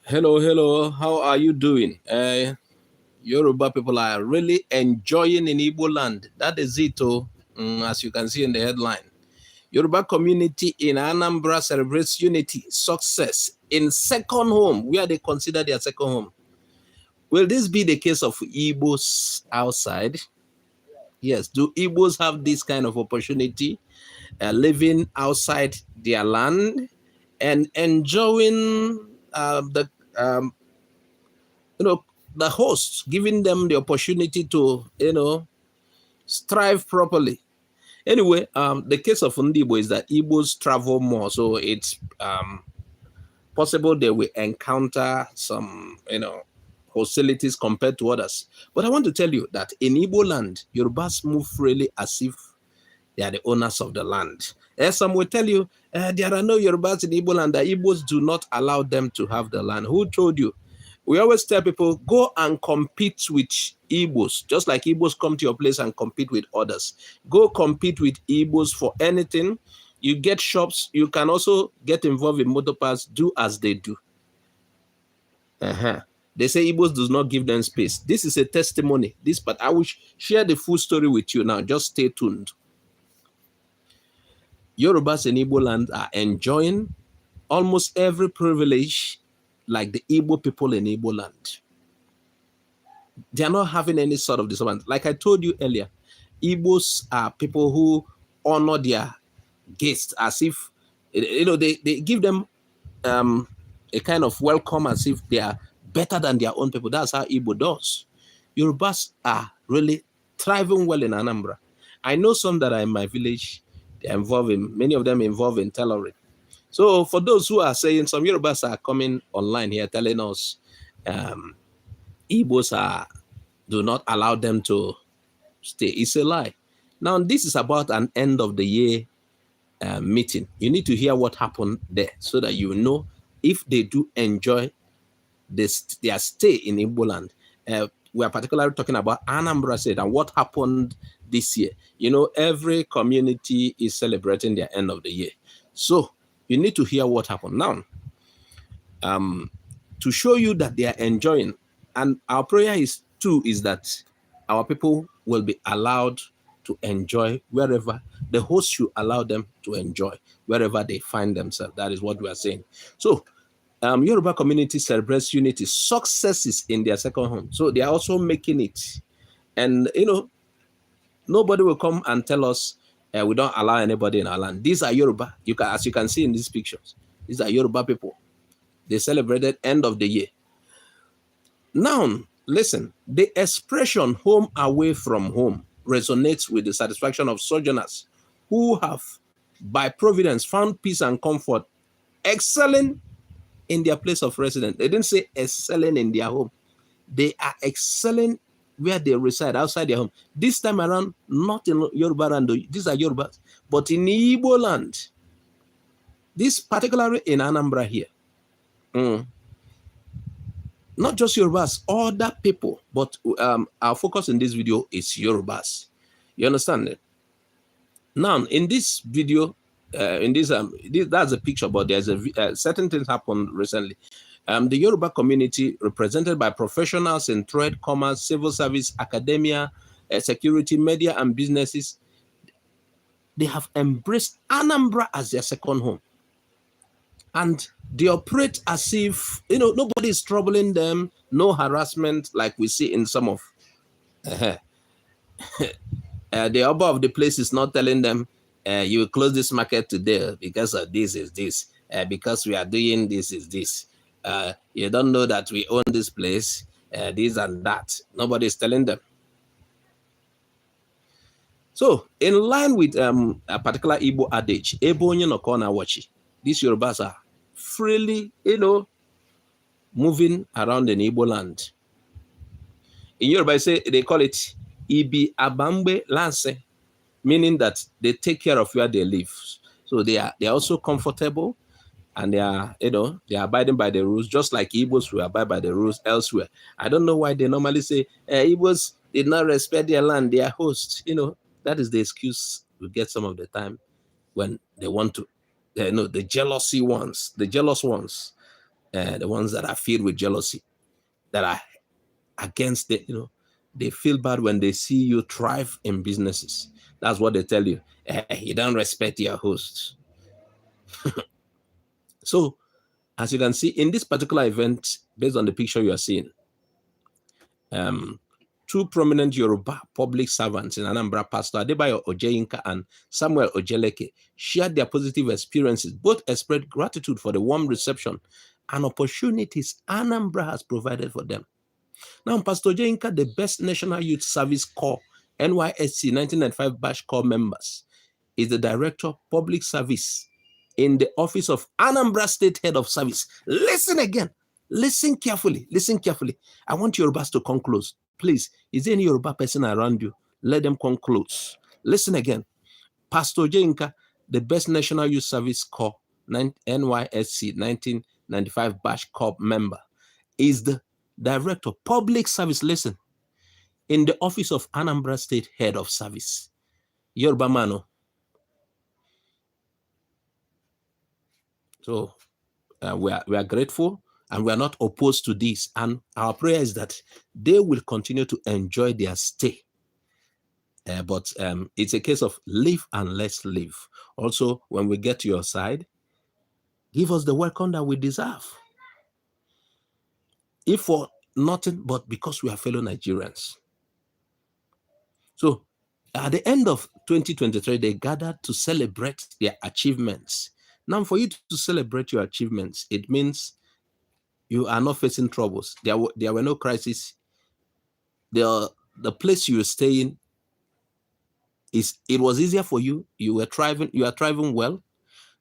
Hello, hello. How are you doing? Yoruba people are really enjoying in Igbo land. That is it, as you can see in the headline. Yoruba community in Anambra celebrates unity, success in second home, where they consider their second home. Will this be the case of Igbos outside? Yes. Do Igbos have this kind of opportunity, living outside their land and enjoying the um, you know, the hosts, giving them the opportunity to, strive properly. Anyway, the case of Ndibo is that Igbos travel more, so it's possible they will encounter some, hostilities compared to others. But I want to tell you that in Igbo land, Yorubas move freely as if they are the owners of the land. Some will tell you there are no Yorubas in Igbo land, that Igbos do not allow them to have the land. Who told you? We always tell people, go and compete with Igbos, just like Igbos come to your place and compete with others. Go compete with Igbos for anything. You get shops. You can also get involved in motor parks. Do as they do. They say Igbos does not give them space. This is a testimony. But I will share the full story with you now. Just stay tuned. Yorubas in Igbo land are enjoying almost every privilege like the Igbo people in Igbo land. They are not having any sort of disturbance. Like I told you earlier, Igbos are people who honor their guests as if, they give them a kind of welcome as if they are better than their own people. That's how Igbo does. Yorubas are really thriving well in Anambra. I know some that are in my village. They're many of them involved in tailoring. So for those who are saying, some Yorubas are coming online here telling us Igbos do not allow them to stay. It's a lie. Now, this is about an end of the year meeting. You need to hear what happened there so that you know if they do enjoy their stay in Igbo land. We are particularly talking about Anambra State and what happened this year. Every community is celebrating their end of the year. So you need to hear what happened. Now, to show you that they are enjoying, and our prayer is that our people will be allowed to enjoy wherever the host should allow them to enjoy, wherever they find themselves. That is what we are saying. So, Yoruba community celebrates unity, successes in their second home. So they are also making it. And, nobody will come and tell us we don't allow anybody in our land. These are Yoruba. As you can see in these pictures, these are Yoruba people. They celebrated end of the year. Now, listen, the expression home away from home resonates with the satisfaction of sojourners who have, by providence, found peace and comfort, excelling in their place of residence. They didn't say excelling in their home. They are excelling where they reside, outside their home. This time around, not in Yoruba land, these are Yorubas, but in Igbo land. This particularly in Anambra here. Not just Yorubas, other people, but our focus in this video is Yorubas. You understand it? Now, in this video, that's a picture, but there's certain things happened recently. The Yoruba community, represented by professionals in trade, commerce, civil service, academia, security, media, and businesses, they have embraced Anambra as their second home. And they operate as if, nobody is troubling them, no harassment like we see in some of the above of the place is not telling them, you will close this market today because of this is this, because we are doing this is this. You don't know that we own this place, this and that. Nobody is telling them. So, in line with a particular Igbo adage, Ebo onye nọkọ na-awachi, these Yorubas are freely, moving around in Igbo land. In Yoruba, they call it Ibi Abambe Lance, meaning that they take care of where they live. So they are also comfortable, and they are abiding by the rules, just like Igbos will abide by the rules elsewhere. I don't know why they normally say Igbos did not respect their land, their host. That is the excuse we get some of the time when they want to. The jealous ones. the ones that are filled with jealousy, that are against it, they feel bad when they see you thrive in businesses. That's what they tell you. You don't respect your hosts. So, as you can see in this particular event, based on the picture you are seeing, two prominent Yoruba public servants in Anambra, Pastor Adebayo Ojeyinka and Samuel Ojeleke, shared their positive experiences. Both expressed gratitude for the warm reception and opportunities Anambra has provided for them. Now, Pastor Ojeyinka, the best National Youth Service Corps, NYSC 1995 Batch Corps members, is the Director of Public Service in the office of Anambra State Head of Service. Listen again. Listen carefully. Listen carefully. I want Yorubas to come close. Please, is there any Yoruba person around you? Let them come close. Listen again. Pastor Ojeyinka, the best National Youth Service Corps, NYSC 1995 Batch Corps member, is the Director of Public Service. Listen, in the office of Anambra State Head of Service. Yoruba Mano. So we are grateful and we are not opposed to this. And our prayer is that they will continue to enjoy their stay. But it's a case of live and let's live. Also, when we get to your side, give us the welcome that we deserve. If for nothing but because we are fellow Nigerians. So at the end of 2023, they gathered to celebrate their achievements. Now, for you to celebrate your achievements, it means you are not facing troubles. There were no crises. The place you were staying, it was easier for you. You are thriving well.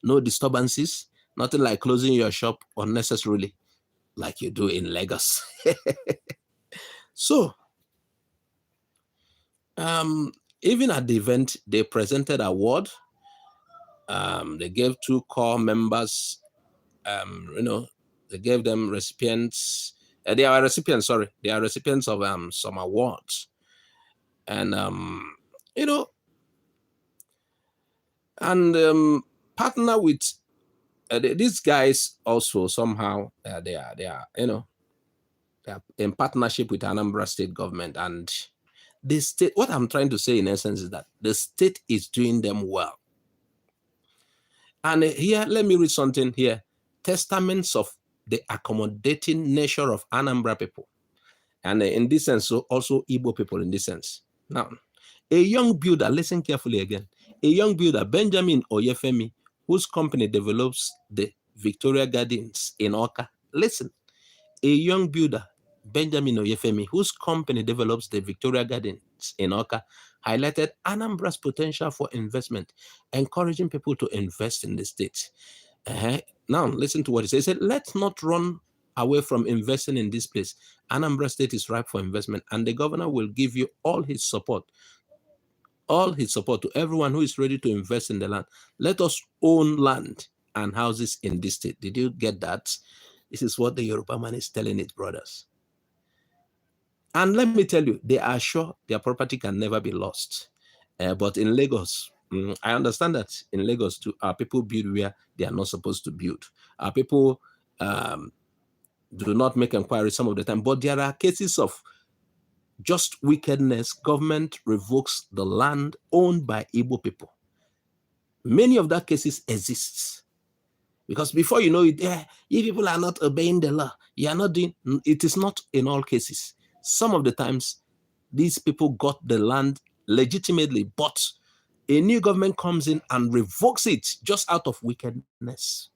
No disturbances. Nothing like closing your shop unnecessarily, like you do in Lagos. So, even at the event, they presented award. They gave two core members, they gave them recipients. They are recipients of some awards. And, partner with these guys also somehow, they are in partnership with Anambra State government. And the state, what I'm trying to say in essence is that the state is doing them well. And here, let me read something here. Testaments of the accommodating nature of Anambra people. And in this sense, so also Igbo people in this sense. Now, a young builder, listen carefully again. A young builder, Benjamin Oyefemi, whose company develops the Victoria Gardens in Oka. Listen, a young builder, Benjamin Oyefemi, whose company develops the Victoria Gardens in Oka, highlighted Anambra's potential for investment, encouraging people to invest in the state. Now, listen to what he said. He said, let's not run away from investing in this place. Anambra State is ripe for investment, and the governor will give you all his support to everyone who is ready to invest in the land. Let us own land and houses in this state. Did you get that? This is what the Yoruba man is telling his brothers. And let me tell you, they are sure their property can never be lost. But in Lagos, I understand that in Lagos too, our people build where they are not supposed to build. Our people do not make inquiries some of the time, but there are cases of just wickedness. Government revokes the land owned by Igbo people. Many of that cases exist. Because before you know it, you people are not obeying the law. You are not doing, it is not in all cases. Some of the times, these people got the land legitimately, but a new government comes in and revokes it just out of wickedness.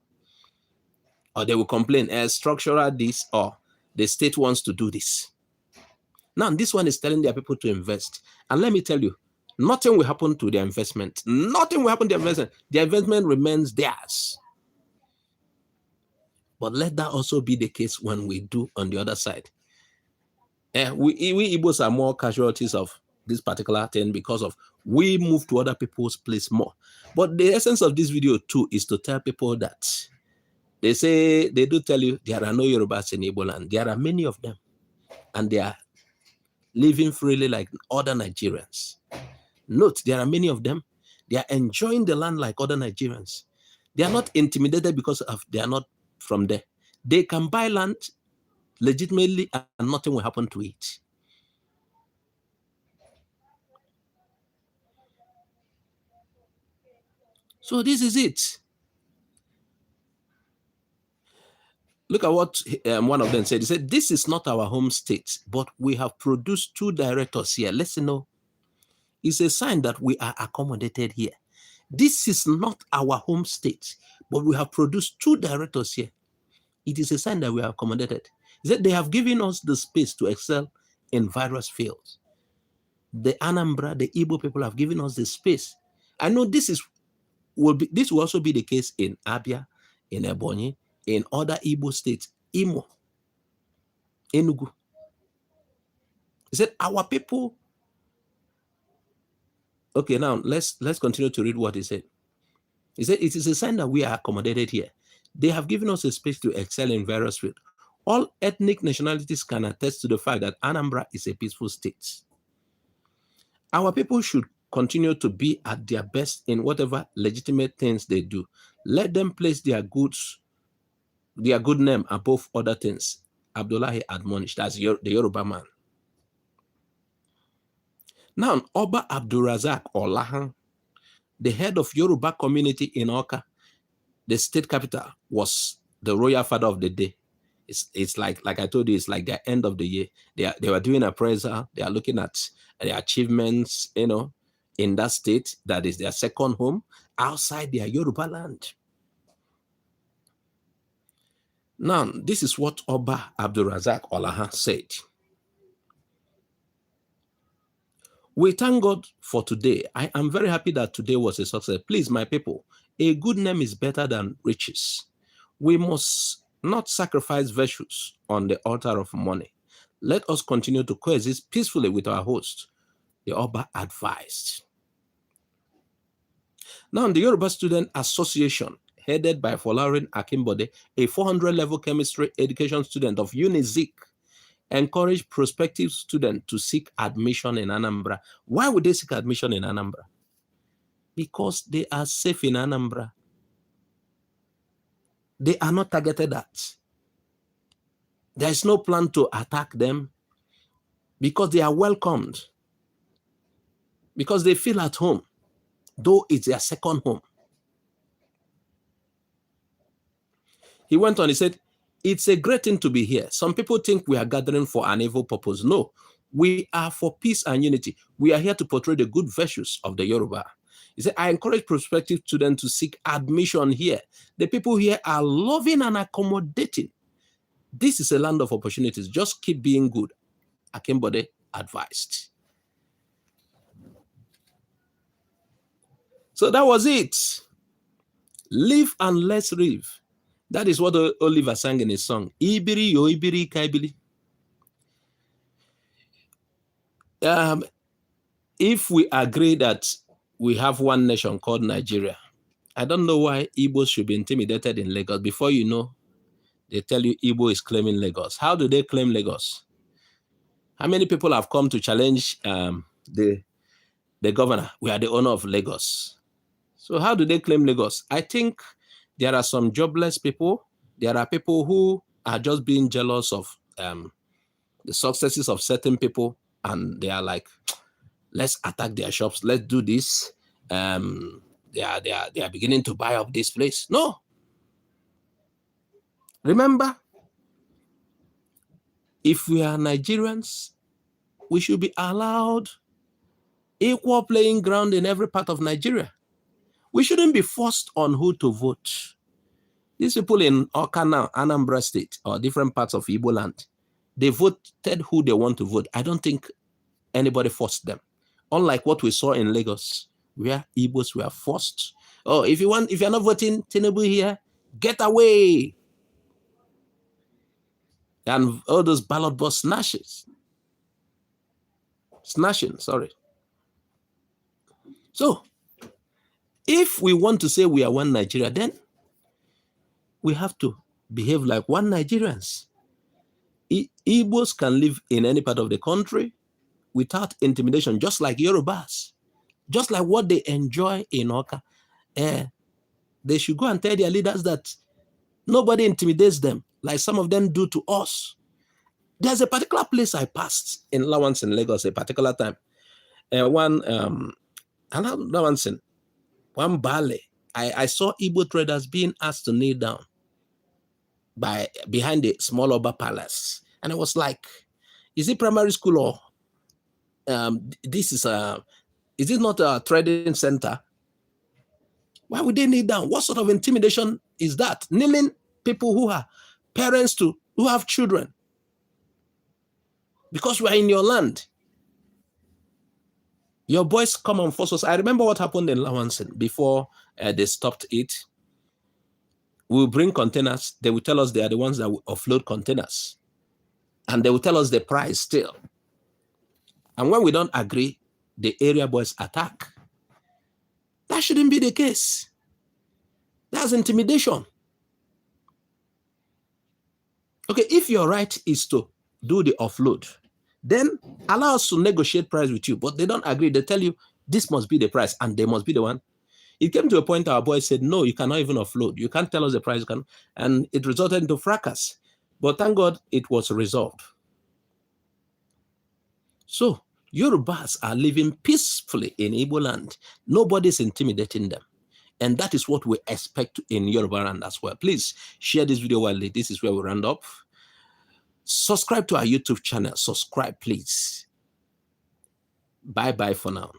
Or they will complain, structural this, or the state wants to do this. Now, this one is telling their people to invest. And let me tell you, nothing will happen to their investment. Nothing will happen to their investment. Their investment remains theirs. But let that also be the case when we do on the other side. We Igbos are more casualties of this particular thing because of we move to other people's place more. But the essence of this video too is to tell people that they do tell you there are no Yorubas in Igbo land. There are many of them. And they are living freely like other Nigerians. Note, there are many of them. They are enjoying the land like other Nigerians. They are not intimidated because they are not from there. They can buy land legitimately and nothing will happen to it. So this is it. Look at what one of them said. He said, this is not our home state, but we have produced 2 directors here. Listen, no. It's a sign that we are accommodated here. This is not our home state, but we have produced 2 directors here. It is a sign that we are accommodated. He said, they have given us the space to excel in various fields. The Anambra, the Igbo people have given us the space. I know this will also be the case in Abia, in Ebonyi, in other Igbo states, Imo, Enugu. He said, our people. Okay, now let's continue to read what he said. He said, it is a sign that we are accommodated here. They have given us a space to excel in various fields. All ethnic nationalities can attest to the fact that Anambra is a peaceful state. Our people should continue to be at their best in whatever legitimate things they do. Let them place their good name above other things. Abdullahi admonished, as the Yoruba man. Now, Oba Abdulrazak Olahan, the head of Yoruba community in Oka, the state capital, was the royal father of the day. It's like I told you, it's like the end of the year. They were doing appraisal. They are looking at their achievements, in that state that is their second home outside their Yoruba land. Now, this is what Oba Abdulrazak Olahan said. We thank God for today. I am very happy that today was a success. Please, my people, a good name is better than riches. We must not sacrifice virtues on the altar of money. Let us continue to coexist peacefully with our host, the Oba advised. Now, the Yoruba Student Association, headed by Folarin Akimbode, a 400-level chemistry education student of UNIZIK, encourage prospective students to seek admission in Anambra. Why would they seek admission in Anambra? Because they are safe in Anambra. They are not targeted at. There is no plan to attack them because they are welcomed, because they feel at home, though it's their second home. He went on, he said, it's a great thing to be here. Some people think we are gathering for an evil purpose. No, we are for peace and unity. We are here to portray the good virtues of the Yoruba. He said, I encourage prospective students to seek admission here. The people here are loving and accommodating. This is a land of opportunities. Just keep being good. Akimbode advised. So that was it. Live and let's live. That is what Oliver sang in his song. Ibiri yo ibiri kaibili. If we agree that we have one nation called Nigeria, I don't know why Igbo should be intimidated in Lagos. Before you know, they tell you Igbo is claiming Lagos. How do they claim Lagos? How many people have come to challenge the governor? We are the owner of Lagos. So how do they claim Lagos? I think there are some jobless people. There are people who are just being jealous of the successes of certain people, and they are like, let's attack their shops. Let's do this. They are beginning to buy up this place. No. Remember, if we are Nigerians, we should be allowed equal playing ground in every part of Nigeria. We shouldn't be forced on who to vote. These people in Oka now, Anambra State, or different parts of Igbo land, they voted who they want to vote. I don't think anybody forced them. Unlike what we saw in Lagos, where Igbos were forced. Oh, if you're not voting Tinubu here, get away. And all those ballot box snatching, sorry. So, if we want to say we are one Nigeria, then we have to behave like one Nigerians. Igbos can live in any part of the country without intimidation, just like Yorubas. Just like what they enjoy in Oka. They should go and tell their leaders that Nobody intimidates them like some of them do to us. There's a particular place I passed in Lawrence in Lagos, a particular time. One Bale, I saw Igbo traders being asked to kneel down behind the small Oba palace. And I was like, is it primary school or is it not a trading center? Why would they kneel down? What sort of intimidation is that? Kneeling people who are parents who have children. Because we are in your land. Your boys come and force us. I remember what happened in Lawanson before they stopped it. We'll bring containers. They will tell us they are the ones that will offload containers. And they will tell us the price still. And when we don't agree, the area boys attack. That shouldn't be the case. That's intimidation. Okay, if your right is to do the offload, then allow us to negotiate price with you. But they don't agree. They tell you this must be the price and they must be the one. It came to a point our boys said, no, you cannot even offload. You can't tell us the price. And it resulted into fracas. But thank God it was resolved. So Yorubas are living peacefully in Igbo land. Nobody's intimidating them. And that is what we expect in Yoruba land as well. Please share this video widely. This is where we round up. Subscribe to our YouTube channel. Subscribe, please. Bye-bye for now.